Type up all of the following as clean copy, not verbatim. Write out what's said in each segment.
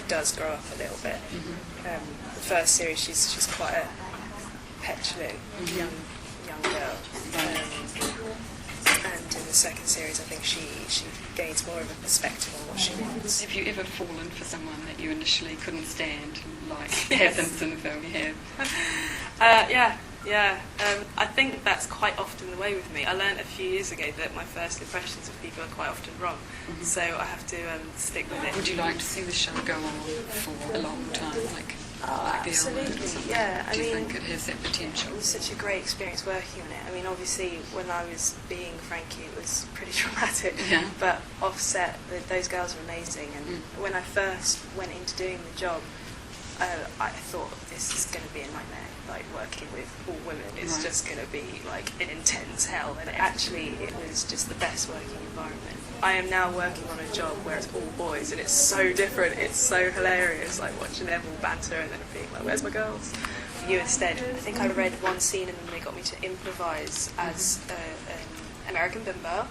does grow up a little bit. The first series, she's quite a petulant young girl, and in the second series, I think she gains more of a perspective on what she wants. Have you ever fallen for someone that you initially couldn't stand, like Yes. happens in the film? You have. Yeah. I think that's quite often the way with me. I learned a few years ago that my first impressions of people are quite often wrong, so I have to stick with it. Would you like to see the show go on for a long time, like the absolutely, Element or something? yeah. Do you think it has that potential? It was such a great experience working on it. I mean, obviously, when I was being Frankie, it was pretty traumatic. Yeah. But offset, those girls were amazing. And when I first went into doing the job, I thought this is going to be a nightmare. Like working with all women, it's Right. just going to be like an intense hell. And actually, it was just the best working environment. I am now working on a job where it's all boys, and it's so different. It's so hilarious, like watching them all banter and then being like, "Where's my girls?" You instead, I think I read one scene and then they got me to improvise as an American bimbo,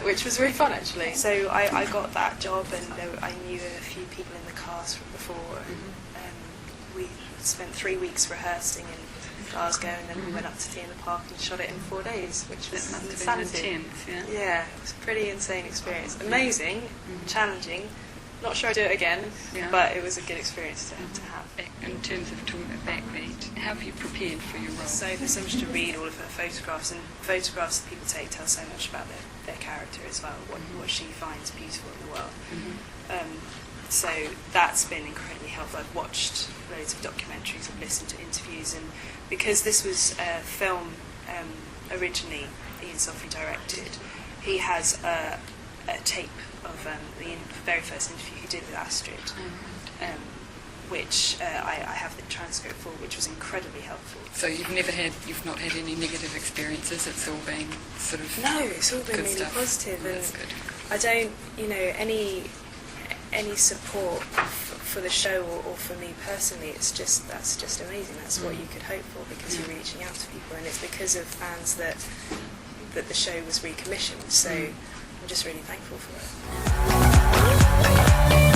which was really fun actually. So I got that job, and I knew a few people in the cast from before. We spent 3 weeks rehearsing in Glasgow, and then we went up to the park and shot it in 4 days, which was That must have been insanity. intense, yeah. Yeah, it was a pretty insane experience. Amazing, challenging. Not sure I'd do it again, but it was a good experience to have. In terms of talking about backbeat, how have you prepared for your role? So there's so much to read, all of her photographs, and photographs that people take tell so much about their character as well, what she finds beautiful in the world. So that's been incredibly helpful. I've watched loads of documentaries, I've listened to interviews, and because this was a film originally Ian Sophie directed, he has a tape of the very first interview he did with Astrid, which I have the transcript for, which was incredibly helpful. So you've not had any negative experiences. It's all been sort of No, it's all been good really stuff. positive, Oh, and that's good. I don't, any support for the show or for me personally. That's just amazing. That's what you could hope for, because you're reaching out to people, and it's because of fans that the show was recommissioned. So I'm just really thankful for it.